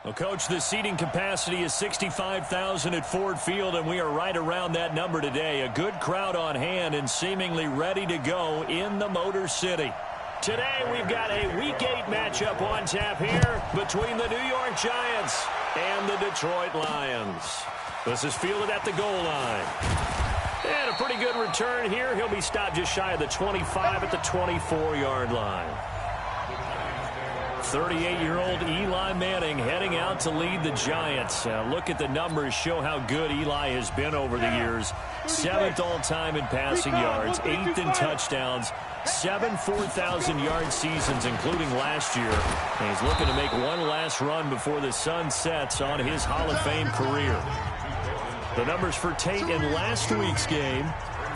Well, Coach, the seating capacity is 65,000 at Ford Field, and we are right around that number today. A good crowd on hand and seemingly ready to go in the Motor City. Today, we've got a Week 8 matchup on tap here between the New York Giants and the Detroit Lions. This is fielded at the goal line. And a pretty good return here. He'll be stopped just shy of the 25 at the 24-yard line. 38-year-old Eli Manning heading out to lead the Giants. Look at the numbers, show how good Eli has been over the years. 7th all-time in passing yards, 8th in touchdowns, 7 4,000-yard seasons, including last year. And he's looking to make one last run before the sun sets on his Hall of Fame career. The numbers for Tate in last week's game: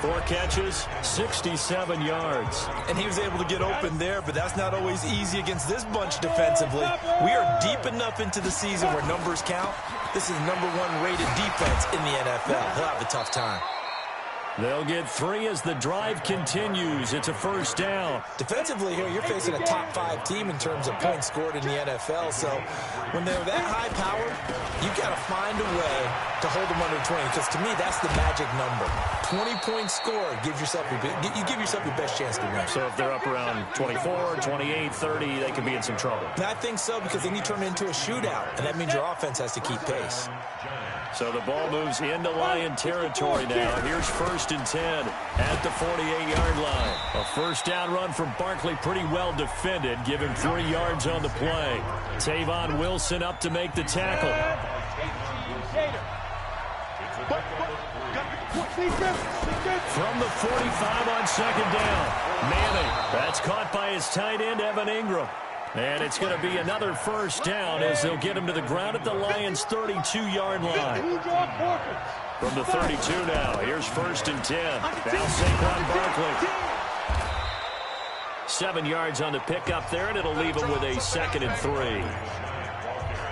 4 catches, 67 yards. And he was able to get open there, but that's not always easy against this bunch defensively. We are deep enough into the season where numbers count. This is #1 rated defense in the NFL. He'll have a tough time. They'll get 3 as the drive continues. It's a first down. Defensively here, you're facing a top 5 team in terms of points scored in the NFL. So when they're that high powered, you got to find a way to hold them under 20. Because to me, that's the magic number. 20 points scored, you give yourself your best chance to win. So if they're up around 24, 28, 30, they could be in some trouble. And I think so, because then you turn it into a shootout, and that means your offense has to keep pace. So the ball moves into Lion territory now. Here's 1st and 10 at the 48-yard line. A first down run from Barkley, pretty well defended. Give him 3 yards on the play. Tavon Wilson up to make the tackle. From the 45 on 2nd down. Manning, that's caught by his tight end, Evan Ingram. And it's going to be another first down as they'll get him to the ground at the Lions' 32-yard line. From the 32 now, here's 1st and 10. Now Saquon Barkley. 7 yards on the pickup there, and it'll leave him with a 2nd and 3.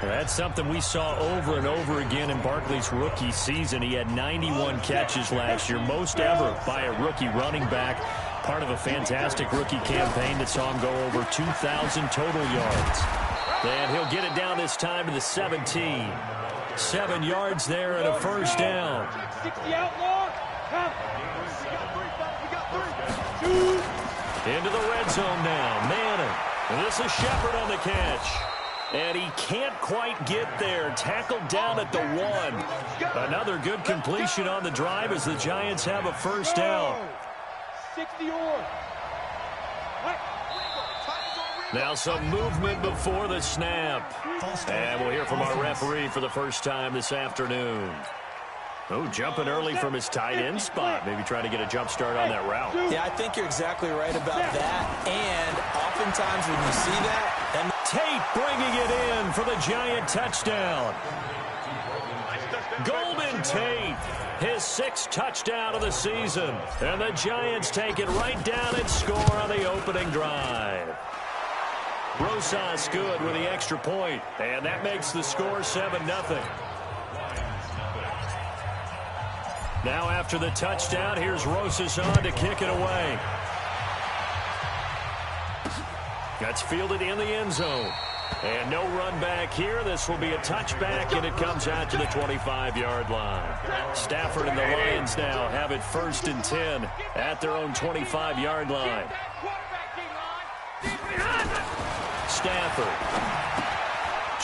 That's something we saw over and over again in Barkley's rookie season. He had 91 catches last year, most ever by a rookie running back. Part of a fantastic rookie campaign that saw him go over 2,000 total yards. And he'll get it down this time to the 17. 7 yards there and a first down. Into the red zone now. Manning. And this is Shepard on the catch. And he can't quite get there. Tackled down at the 1. Another good completion on the drive as the Giants have a first down. Now some movement before the snap. And we'll hear from our referee for the first time this afternoon. Oh, jumping early from his tight end spot. Maybe trying to get a jump start on that route. Yeah, I think you're exactly right about that. And oftentimes when you see that, and Tate bringing it in for the Giant touchdown. Golden Tate, his 6th touchdown of the season. And the Giants take it right down and score on the opening drive. Rosas good with the extra point, and that makes the score 7-0. Now after the touchdown, here's Rosas on to kick it away. That's fielded in the end zone. And no run back here. This will be a touchback, and it comes out to the 25-yard line. Stafford and the Lions now have it 1st and 10 at their own 25-yard line. Stafford.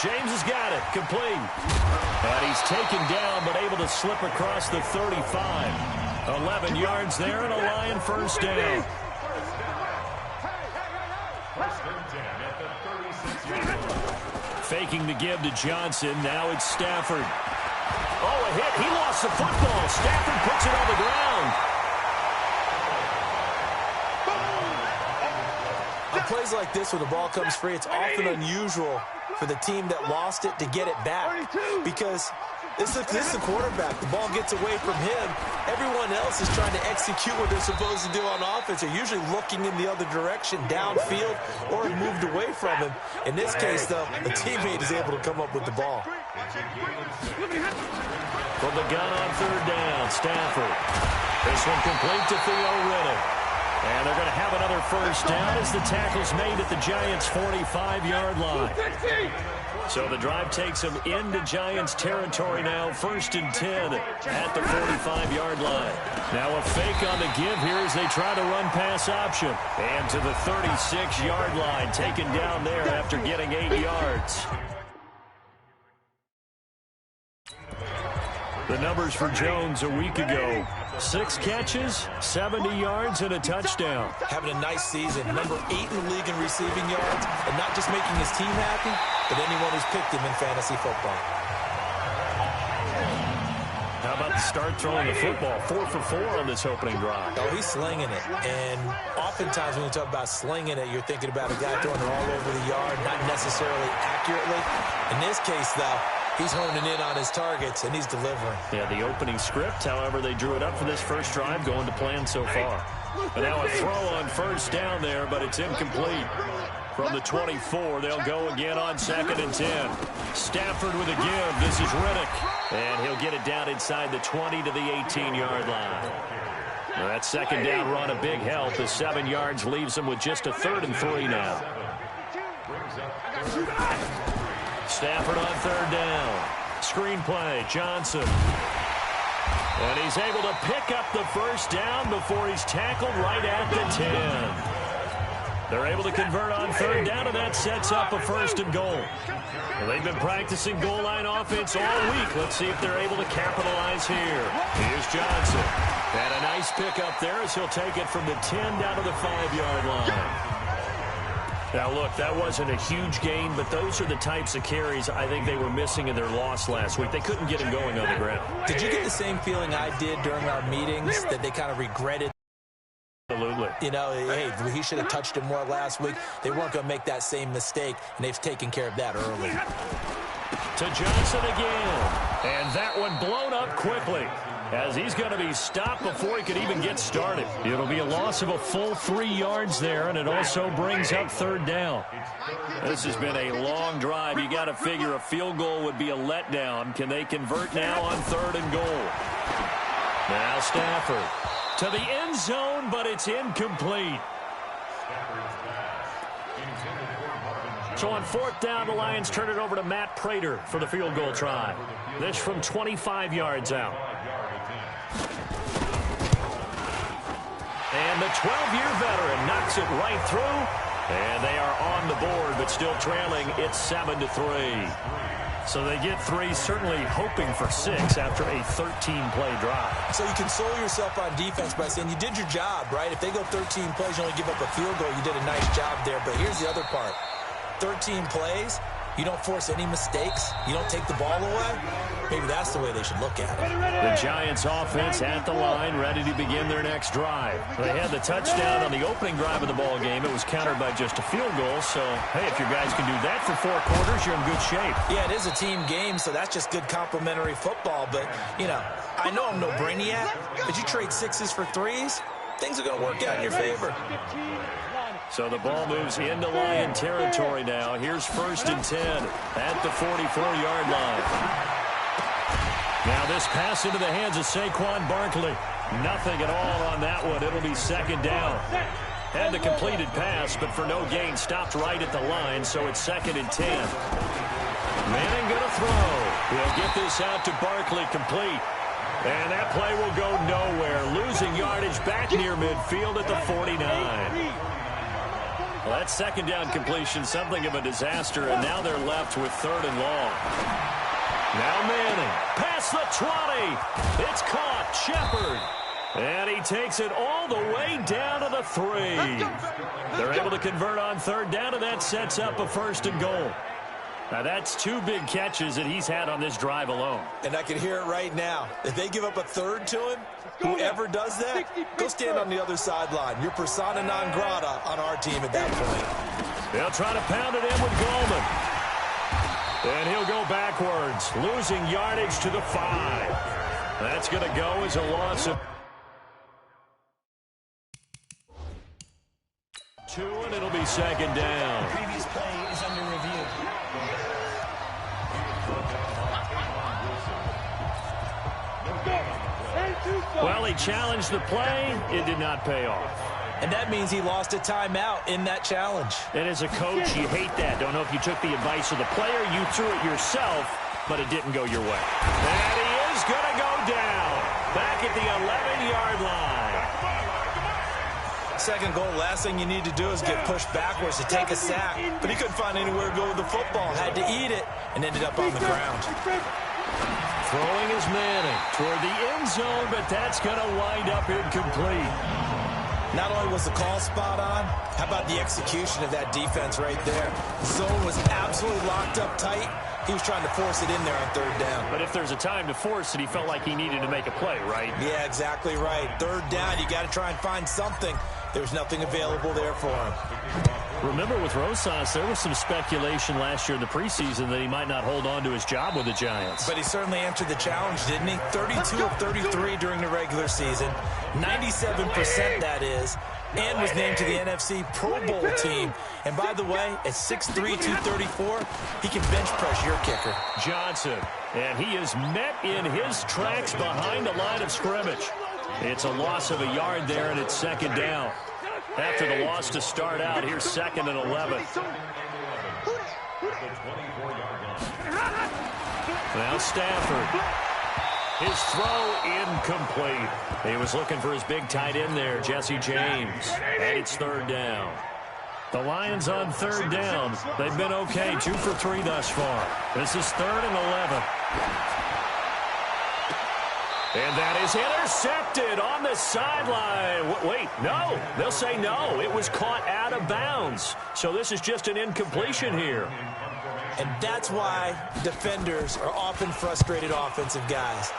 James has got it. Complete. And he's taken down, but able to slip across the 35. 11 yards there and a Lion first down. Faking the give to Johnson. Now it's Stafford. Oh, a hit. He lost the football. Stafford puts it on the ground. On plays like this, when the ball comes free, it's often unusual for the team that lost it to get it back. Because this is the quarterback. The ball gets away from him. Everyone else is trying to execute what they're supposed to do on offense. They're usually looking in the other direction, downfield, or moved away from him. In this case, though, the teammate is able to come up with the ball. From the gun on 3rd down, Stafford. This one complete to Theo Riddick. And they're going to have another first down as the tackle's made at the Giants' 45-yard line. So the drive takes them into Giants territory now, 1st and 10 at the 45-yard line. Now a fake on the give here as they try to run pass option. And to the 36-yard line, taken down there after getting 8 yards. The numbers for Jones a week ago. 6 catches, 70 yards, and a touchdown. Having a nice season. Number 8 in the league in receiving yards. And not just making his team happy, but anyone who's picked him in fantasy football. How about the start throwing the football? 4 for 4 on this opening drive. Oh, he's slinging it. And oftentimes when you talk about slinging it, you're thinking about a guy throwing it all over the yard, not necessarily accurately. In this case, though, he's honing in on his targets, and he's delivering. Yeah, the opening script, however, they drew it up for this first drive, going to plan so far. But now a throw on first down there, but it's incomplete. From the 24, they'll go again on 2nd and 10. Stafford with a give. This is Riddick. And he'll get it down inside the 20 to the 18-yard line. Well, that second down run a big help. The 7 yards leaves them with just a 3rd and 3 now. Stafford on 3rd down. Screen play, Johnson. And he's able to pick up the first down before he's tackled right at the 10. They're able to convert on 3rd down, and that sets up a 1st and goal. Well, they've been practicing goal line offense all week. Let's see if they're able to capitalize here. Here's Johnson. And a nice pick up there as he'll take it from the 10 down to the 5-yard line. Now, look, that wasn't a huge gain, but those are the types of carries I think they were missing in their loss last week. They couldn't get him going on the ground. Did you get the same feeling I did during our meetings, that they kind of regretted? Absolutely. You know, hey, he should have touched him more last week. They weren't going to make that same mistake, and they've taken care of that early. To Johnson again. And that one blown up quickly, as he's going to be stopped before he could even get started. It'll be a loss of a full 3 yards there, and it also brings up 3rd down. This has been a long drive. You got to figure a field goal would be a letdown. Can they convert now on 3rd and goal? Now Stafford to the end zone, but it's incomplete. So on 4th down, the Lions turn it over to Matt Prater for the field goal try. This from 25 yards out. And the 12-year veteran knocks it right through. And they are on the board, but still trailing. It's 7-3. So they get 3, certainly hoping for 6 after a 13-play drive. So you console yourself on defense by saying you did your job, right? If they go 13 plays, you only give up a field goal, you did a nice job there. But here's the other part. 13 plays, you don't force any mistakes, you don't take the ball away. Maybe that's the way they should look at it. The Giants offense at the line, ready to begin their next drive. They had the touchdown on the opening drive of the ball game. It was countered by just a field goal. So, hey, if your guys can do that for 4 quarters, you're in good shape. Yeah, it is a team game, so that's just good complimentary football. But, you know, I know I'm no brainiac, but you trade 6s for 3s, things are going to work out in your favor. So the ball moves into Lion territory now. Here's 1st and 10 at the 44-yard line. Now this pass into the hands of Saquon Barkley. Nothing at all on that one. It'll be 2nd down. Had the completed pass, but for no gain, stopped right at the line, so it's 2nd and 10. Manning going to throw. He'll get this out to Barkley, complete. And that play will go nowhere. Losing yardage back near midfield at the 49. Well, that 2nd down completion, something of a disaster, and now they're left with 3rd and long. Now Manning, past the 20. It's caught, Shepard. And he takes it all the way down to the 3. They're able to convert on 3rd down, and that sets up a 1st and goal. Now that's 2 big catches that he's had on this drive alone. And I can hear it right now. If they give up a 3rd to him, whoever does that, go stand on the other sideline. You're persona non grata on our team at that point. They'll try to pound it in with Goldman. And he'll go backwards, losing yardage to the 5. That's going to go as a loss of 2, and it'll be 2nd down. Previous play is under review. Well, he challenged the play. It did not pay off. And that means he lost a timeout in that challenge. And as a coach, you hate that. Don't know if you took the advice of the player, you threw it yourself, but it didn't go your way. And he is going to go down. Back at the 11-yard line. Second goal, last thing you need to do is get pushed backwards to take a sack. But he couldn't find anywhere to go with the football. Had to eat it and ended up on the ground. Throwing is Manning toward the end zone, but that's going to wind up incomplete. Not only was the call spot on, how about the execution of that defense right there? The zone was absolutely locked up tight. He was trying to force it in there on third down. But if there's a time to force it, he felt like he needed to make a play, right? Yeah, exactly right. Third down, you got to try and find something. There was nothing available there for him. Remember with Rosas, there was some speculation last year in the preseason that he might not hold on to his job with the Giants. But he certainly answered the challenge, didn't he? 32 of 33 during the regular season. 97% that is. And was named to the NFC Pro Bowl team. And by the way, at 6'3", 234, he can bench press your kicker. Johnson, and he is met in his tracks behind the line of scrimmage. It's a loss of a yard there, and it's second down. After the loss to start out, here's 2nd and 11. Now Stafford. His throw incomplete. He was looking for his big tight end there, Jesse James. And it's third down. The Lions on third down. They've been okay, 2 for 3 thus far. This is 3rd and 11. And that is intercepted on the sideline. Wait, no. They'll say no. It was caught out of bounds. So this is just an incompletion here. And that's why defenders are often frustrated offensive guys.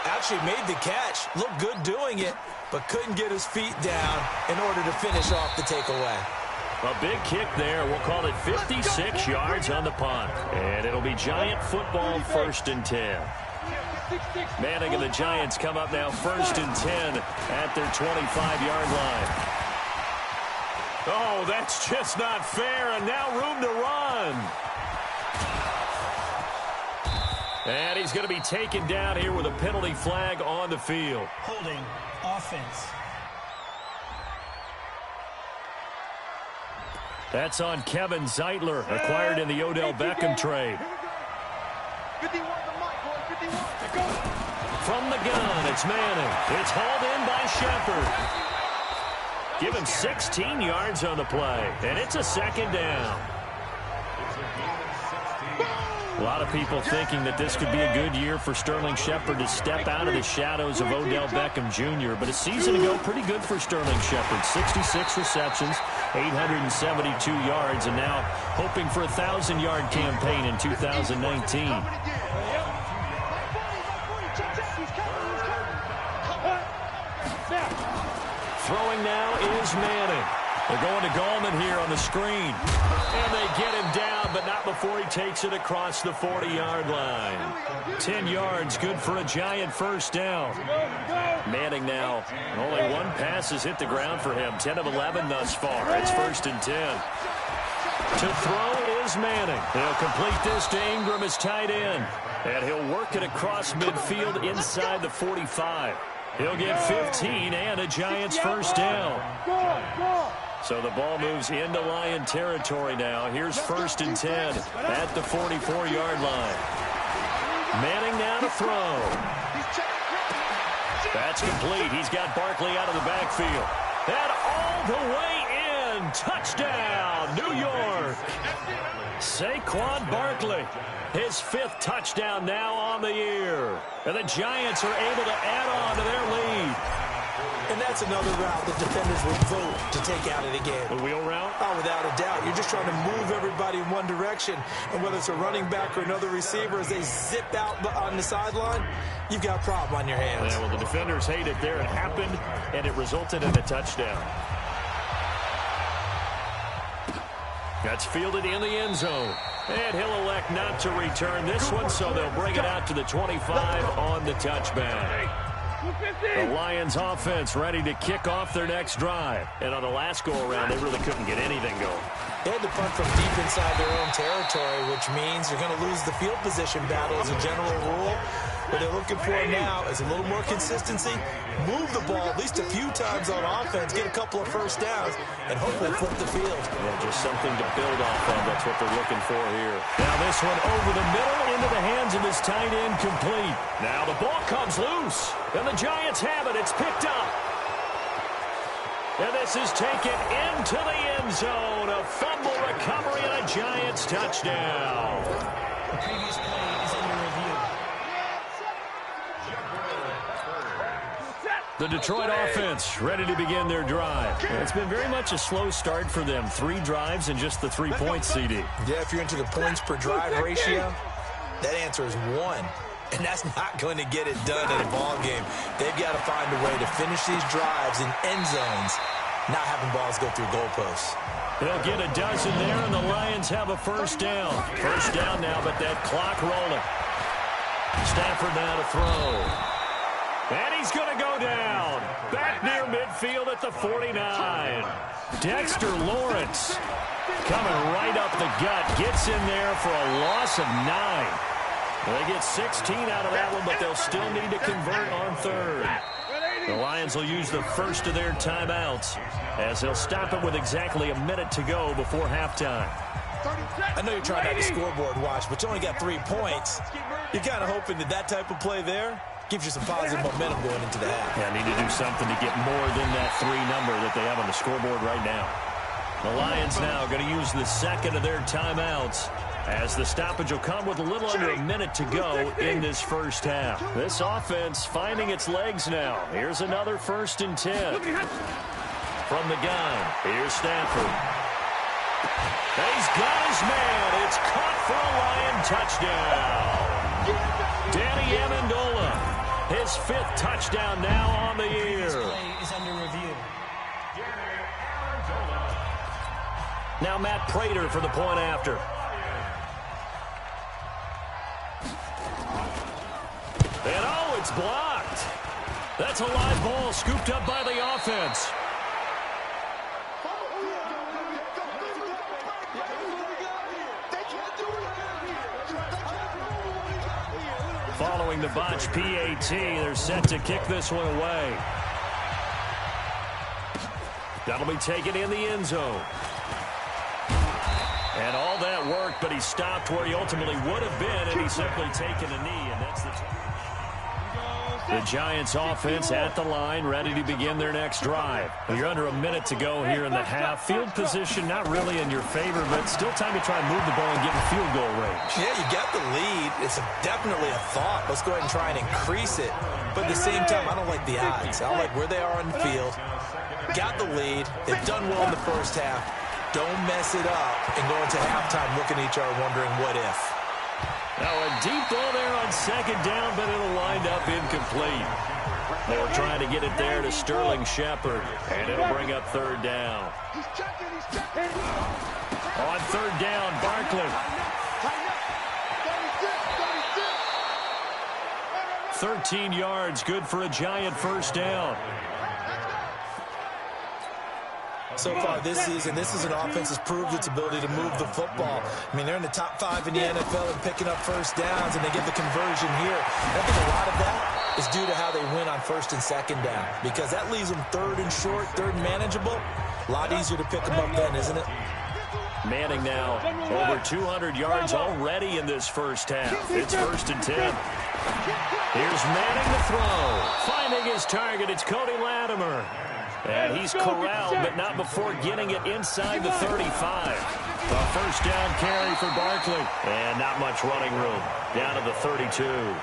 Actually made the catch, looked good doing it, but couldn't get his feet down in order to finish off the takeaway. A big kick there. We'll call it 56 yards on the punt. And it'll be Giant football, 1st and 10. Manning and the Giants come up now 1st and 10 at their 25-yard line. Oh, that's just not fair, and now room to run. And he's going to be taken down here with a penalty flag on the field. Holding offense. That's on Kevin Zeitler, acquired in the Odell Beckham trade. From the gun, it's Manning. It's hauled in by Shepard. Give him 16 yards on the play, and it's a second down. A lot of people thinking that this could be a good year for Sterling Shepard to step out of the shadows of Odell Beckham Jr. But a season ago, pretty good for Sterling Shepard. 66 receptions, 872 yards, and now hoping for a 1,000-yard campaign in 2019. Throwing now is Manning. They're going to Gallman here on the screen. And they get him down, but not before he takes it across the 40-yard line. 10 yards, good for a Giant first down. Manning now, only one pass has hit the ground for him. 10 of 11 thus far. It's 1st and 10. To throw is Manning. He'll complete this to Ingram as tight end. And he'll work it across midfield inside the 45. He'll get 15 and a Giants first down. So the ball moves into Lion territory now. Here's 1st and 10 at the 44-yard line. Manning now to throw. That's complete. He's got Barkley out of the backfield. And all the way in. Touchdown, New York. Saquon Barkley. His 5th touchdown now on the year. And the Giants are able to add on to their lead. And that's another route that defenders would vote to take out of the game. The wheel route? Oh, without a doubt. You're just trying to move everybody in one direction. And whether it's a running back or another receiver, as they zip out on the sideline, you've got a problem on your hands. Yeah, well, the defenders hate it there. It happened, and it resulted in a touchdown. That's fielded in the end zone. And he'll elect not to return this one, so they'll bring it out to the 25 on the touchback. The Lions offense ready to kick off their next drive. And on the last go-around, they really couldn't get anything going. They had to punt from deep inside their own territory, which means you're going to lose the field position battle as a general rule. What they're looking for now is a little more consistency, move the ball at least a few times on offense, get a couple of first downs, and hopefully flip the field. Yeah, just something to build off of. That's what they're looking for here. Now this one over the middle into the hands of his tight end, complete. Now the ball comes loose, and the Giants have it. It's picked up. And this is taken into the end zone. A fumble recovery and a Giants touchdown. The previous play is under review. The Detroit offense ready to begin their drive. It's been very much a slow start for them. 3 drives and just the 3 points, CD. Yeah, if you're into the points per drive ratio, that answer is 1. And that's not going to get it done in a ball game. They've got to find a way to finish these drives in end zones, not having balls go through goalposts. They'll get a dozen there, and the Lions have a first down. First down now, but that clock rolling. Stafford now to throw. And he's going to go down. Back near midfield at the 49. Dexter Lawrence coming right up the gut. Gets in there for a loss of 9. They get 16 out of that one, but they'll still need to convert on third. The Lions will use the first of their timeouts as they'll stop it with exactly a minute to go before halftime. I know you're trying not to scoreboard watch, but you only got 3 points. You're kind of hoping that that type of play there gives you some positive momentum going into the half. Yeah, need to do something to get more than that 3 number that they have on the scoreboard right now. The Lions now going to use the second of their timeouts, as the stoppage will come with a little under a minute to go in this first half. This offense finding its legs now. Here's another 1st and 10. From the gun, here's Stafford. He's got his man. It's caught for a Lion touchdown. Danny Amendola, his 5th touchdown now on the year. This play is under review. Now Matt Prater for the point after. And oh, it's blocked. That's a live ball scooped up by the offense. Following the botch PAT, they're set to kick this one away. That'll be taken in the end zone. And all that worked, but he stopped where he ultimately would have been, and he's simply taken a knee, and that's the Giants offense at the line, ready to begin their next drive. You're under a minute to go here in the half. Field position not really in your favor, but still time to try and move the ball and get in field goal range. Yeah, you got the lead. It's definitely a thought. Let's go ahead and try and increase it. But at the same time, I don't like the odds. I don't like where they are on the field. Got the lead. They've done well in the first half. Don't mess it up and go into halftime looking at each other wondering what if. Now a deep ball there on 2nd down, but it'll wind up incomplete. They were trying to get it there to Sterling Shepard, and it'll bring up 3rd down. On 3rd down, Barkley. 13 yards, good for a Giant first down. So far this season, this is an offense that's proved its ability to move the football. I mean, they're in the top 5 in the NFL and picking up first downs, and they get the conversion here. I think a lot of that is due to how they win on 1st and 2nd down, because that leaves them 3rd and short, 3rd and manageable. A lot easier to pick them up then, isn't it? Manning now over 200 yards already in this first half. It's 1st and 10. Here's Manning to throw. Finding his target, it's Cody Latimer. And he's corralled, but not before getting it inside the 35. A first down carry for Barkley. And not much running room. Down to the 32.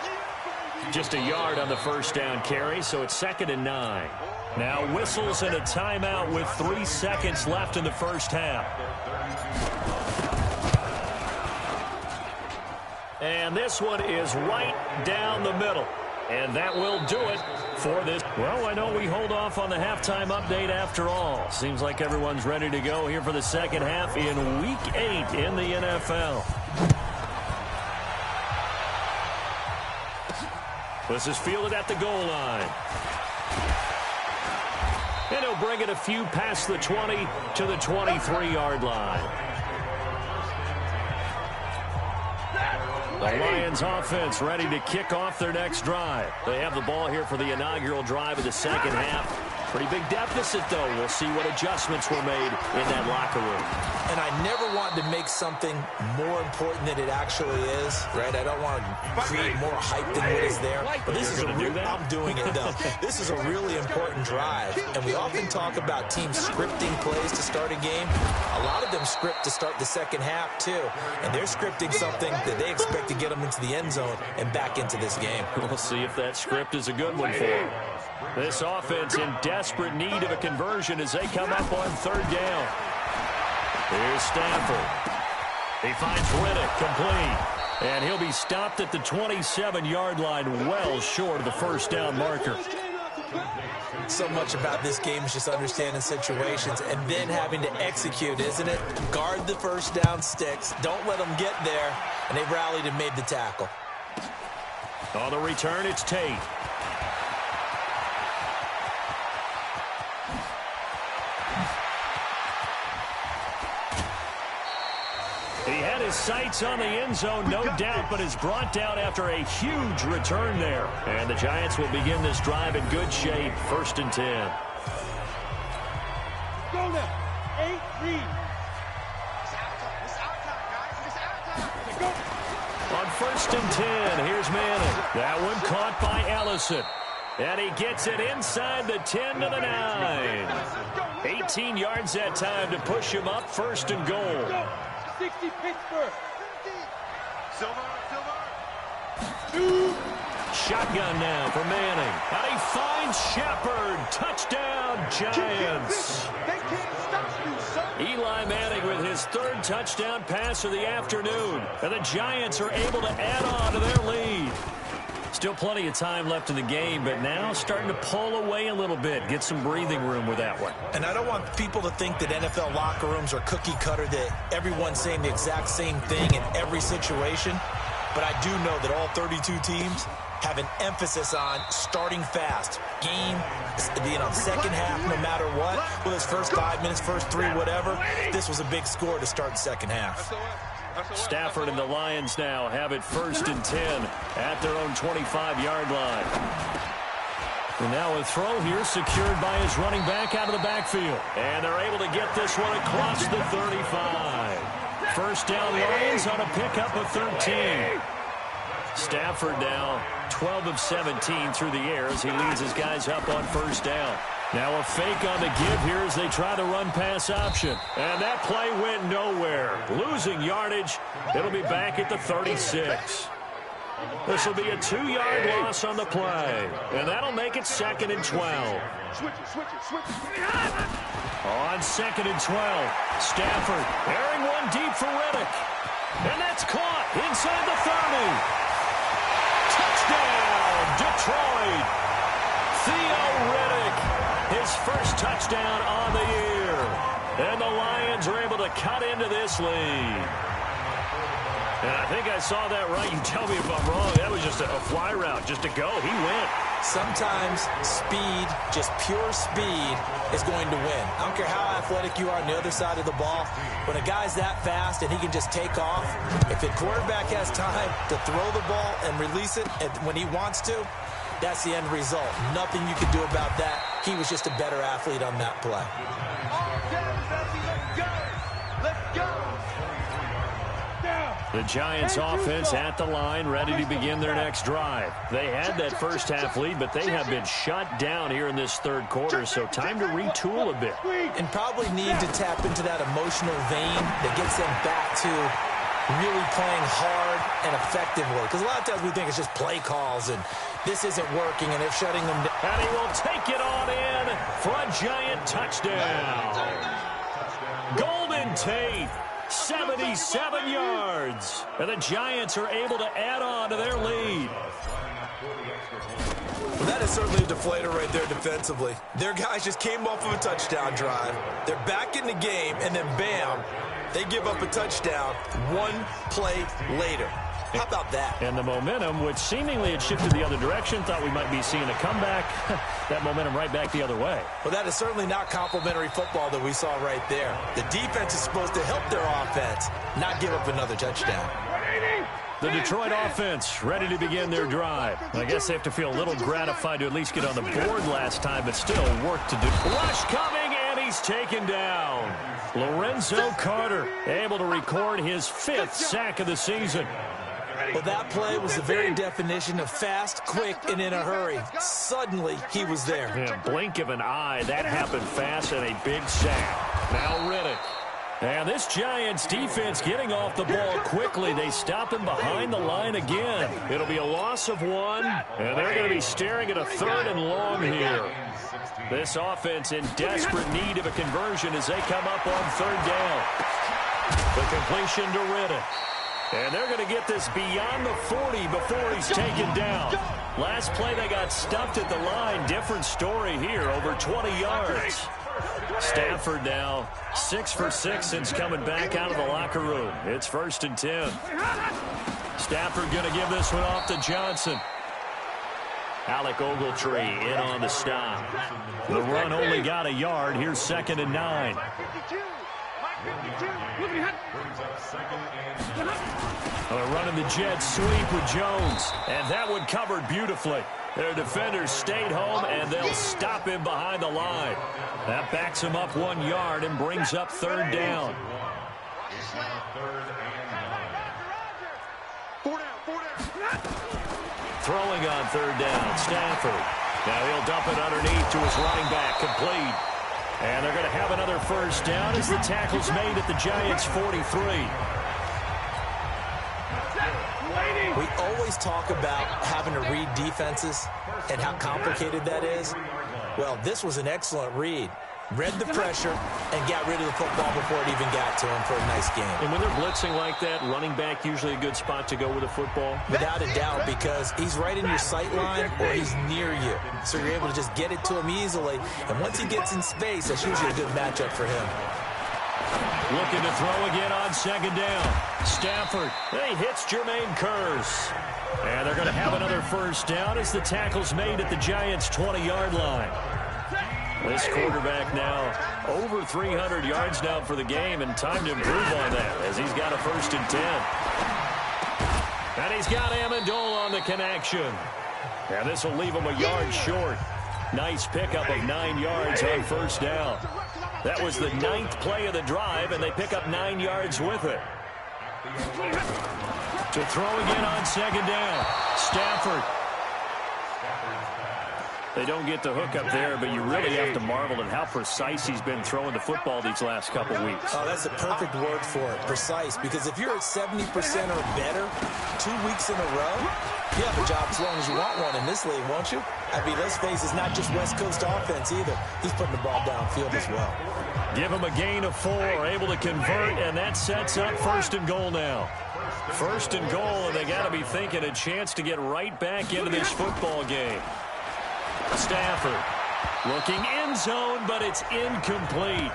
Just a yard on the first down carry, so it's 2nd and 9. Now whistles and a timeout with 3 seconds left in the first half. And this one is right down the middle. And that will do it for this. Well, I know we hold off on the halftime update after all. Seems like everyone's ready to go here for the second half in Week 8 in the NFL. This is fielded at the goal line. And he'll bring it a few past the 20 to the 23-yard line. The Lions offense ready to kick off their next drive. They have the ball here for the inaugural drive of the second half. Pretty big deficit, though. We'll see what adjustments were made in that locker room. And I never want to make something more important than it actually is, right? I don't want to create more hype than what is there. But this is I'm doing it, though. This is a really important drive. And we often talk about teams scripting plays to start a game. A lot of them script to start the second half, too. And they're scripting something that they expect to get them into the end zone and back into this game. We'll see if that script is a good one for them. This offense in desperate need of a conversion as they come up on third down. Here's Stafford. He finds Riddick complete. And he'll be stopped at the 27-yard line, well short of the first down marker. So much about this game is just understanding situations and then having to execute, isn't it? Guard the first down sticks. Don't let them get there. And they rallied and made the tackle. On the return, it's Tate. He had his sights on the end zone, no doubt, but is brought down after a huge return there. And the Giants will begin this drive in good shape, 1st and 10. Go now. 8, read. On 1st and 10, here's Manning. That one caught by Ellison. And he gets it inside the 10 to the 9. 18 yards that time to push him up, 1st and goal. 60 Pittsburgh. Shotgun now for Manning. And he finds Shepard. Touchdown, Giants. They can't stop you, son. Eli Manning with his 3rd touchdown pass of the afternoon. And the Giants are able to add on to their lead. Still plenty of time left in the game, but now starting to pull away a little bit. Get some breathing room with that one. And I don't want people to think that NFL locker rooms are cookie cutter, that everyone's saying the exact same thing in every situation. But I do know that all 32 teams have an emphasis on starting fast. Game, second half, no matter what. Whether it's first 5 minutes, first 3, whatever. This was a big score to start the second half. Stafford and the Lions now have it 1st and 10 at their own 25-yard line. And now a throw here secured by his running back out of the backfield. And they're able to get this one across the 35. 1st down Lions on a pickup of 13. Stafford now 12 of 17 through the air as he leads his guys up on 1st down. Now a fake on the give here as they try the run-pass option. And that play went nowhere. Losing yardage. It'll be back at the 36. This will be a 2-yard loss on the play. And that'll make it 2nd and 12. On 2nd and 12, Stafford airing one deep for Riddick. And that's caught inside the 30. Touchdown, Detroit. Theo Riddick, his 1st touchdown on the year. And the Lions are able to cut into this lead. And I think I saw that right. You tell me if I'm wrong. That was just a fly route, just to go. He went. Sometimes speed, just pure speed, is going to win. I don't care how athletic you are on the other side of the ball. When a guy's that fast and he can just take off, if the quarterback has time to throw the ball and release it when he wants to, that's the end result. Nothing you can do about that. He was just a better athlete on that play. Let's go. The Giants offense at the line, ready to begin their next drive. They had that first half lead, but they have been shut down here in this 3rd quarter, so time to retool a bit. And probably need to tap into that emotional vein that gets them back to really playing hard and effectively. Because a lot of times we think it's just play calls, and this isn't working, and they're shutting them down. And he will take it on in for a Giant touchdown. Golden Tate. 77 yards. And the Giants are able to add on to their lead. Well, that is certainly a deflator right there defensively. Their guys just came off of a touchdown drive. They're back in the game, and then bam, they give up a touchdown 1 play later. How about that? And the momentum, which seemingly had shifted the other direction, thought we might be seeing a comeback. That momentum right back the other way. Well, that is certainly not complimentary football that we saw right there. The defense is supposed to help their offense, not give up another touchdown. The Detroit offense ready to begin their drive. I guess they have to feel a little gratified to at least get on the board last time, but still work to do. Rush coming, and he's taken down. Lorenzo Carter able to record his 5th sack of the season. Well, that play was the very definition of fast, quick, and in a hurry. Suddenly, he was there. In a blink of an eye, that happened fast and a big sack. Now Riddick. And this Giants defense getting off the ball quickly. They stop him behind the line again. It'll be a loss of 1, and they're going to be staring at a 3rd and long here. This offense in desperate need of a conversion as they come up on 3rd down. The completion to Riddick. And they're going to get this beyond the 40 before he's taken down. Last play, they got stuffed at the line. Different story here, over 20 yards. Stafford now 6 for 6 since coming back out of the locker room. It's 1st and 10. Stafford going to give this one off to Johnson. Alec Ogletree in on the stop. The run only got a yard. Here's 2nd and 9. They're running the jet sweep with Jones, and that one covered beautifully. Their defenders stayed home, and they'll stop him behind the line. That backs him up 1 yard and brings up 3rd down. Throwing on 3rd down, Stafford. Now he'll dump it underneath to his running back, complete. And they're going to have another 1st down as the tackle's made at the Giants' 43. We always talk about having to read defenses and how complicated that is. Well, this was an excellent read. Read the pressure and got rid of the football before it even got to him for a nice game. And when they're blitzing like that, running back usually a good spot to go with the football? Without a doubt, because he's right in your sight line or he's near you. So you're able to just get it to him easily. And once he gets in space, that's usually a good matchup for him. Looking to throw again on 2nd down. Stafford, he hits Jermaine Kearse. And they're going to have another 1st down as the tackle's made at the Giants' 20-yard line. This quarterback now over 300 yards now for the game, and time to improve on that as he's got a 1st and 10. And he's got Amendola on the connection. And this will leave him a yard short. Nice pickup of 9 yards on 1st down. That was the 9th play of the drive, and they pick up 9 yards with it. To throw again on 2nd down. Stafford. They don't get the hook up there, but you really have to marvel at how precise he's been throwing the football these last couple weeks. Oh, that's the perfect word for it, precise, because if you're at 70% or better 2 weeks in a row, you have a job as long as you want one in this league, won't you? I mean, let's face it, it's not just West Coast offense either. He's putting the ball downfield as well. Give him a gain of 4, able to convert, and that sets up 1st and goal now. 1st and goal, and they got to be thinking a chance to get right back into this football game. Stafford looking end zone, but it's incomplete.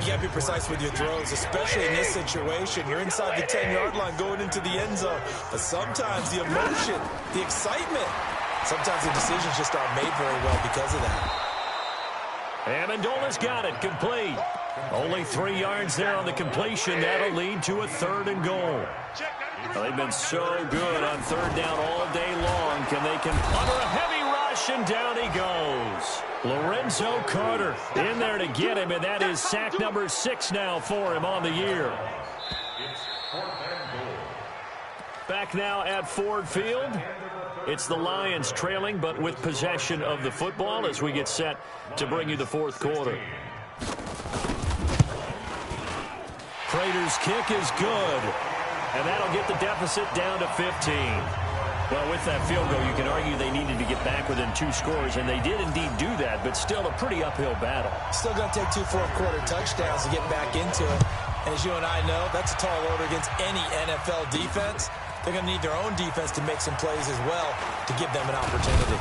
You got to be precise with your throws, especially in this situation. You're inside the 10-yard line going into the end zone. But sometimes the emotion, the excitement, sometimes the decisions just aren't made very well because of that. Amendola's got it, complete. Only 3 yards there on the completion. That'll lead to a 3rd and goal. Well, they've been so good on 3rd down all day long. They can under a heavy rush, and down he goes. Lorenzo Carter in there to get him, and that is sack number 6 now for him on the year. Back now at Ford Field. It's the Lions trailing, but with possession of the football as we get set to bring you the 4th quarter. Prater's kick is good, and that'll get the deficit down to 15. Well, with that field goal, you can argue they needed to get back within 2 scores, and they did indeed do that, but still a pretty uphill battle. Still going to take 2 fourth-quarter touchdowns to get back into it. And as you and I know, that's a tall order against any NFL defense. They're going to need their own defense to make some plays as well to give them an opportunity.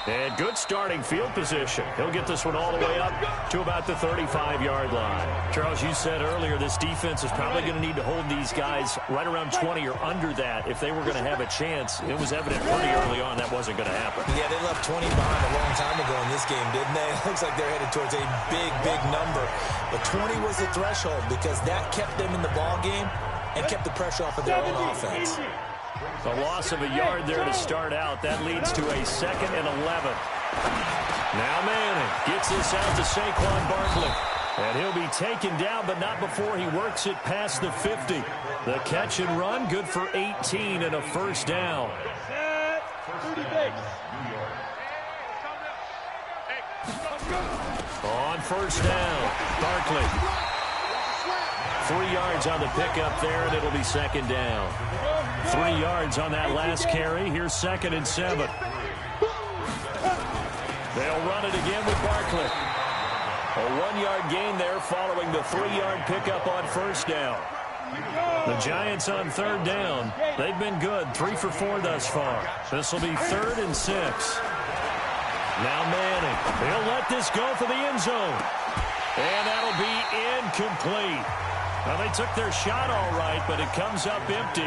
And good starting field position. He'll get this one all the way up to about the 35-yard line. Charles, you said earlier this defense is probably going to need to hold these guys right around 20 or under that if they were going to have a chance. It was evident pretty early on that wasn't going to happen. Yeah, they left 20 behind a long time ago in this game, didn't they? It looks like they're headed towards a big, big number. But 20 was the threshold because that kept them in the ball game and kept the pressure off of their own offense. The loss of a yard there to start out. That leads to a 2nd and 11. Now Manning gets this out to Saquon Barkley. And he'll be taken down, but not before he works it past the 50. The catch and run, good for 18 and a first down. On first down, Barkley. 3 yards on the pickup there, and it'll be 2nd down. 3 yards on that last carry. Here's 2nd and 7. They'll run it again with Barkley. A 1-yard gain there following the 3-yard pickup on first down. The Giants on 3rd down. They've been good, 3 for 4 thus far. This will be 3rd and 6. Now Manning. He'll let this go for the end zone. And that'll be incomplete. Well, they took their shot all right, but it comes up empty.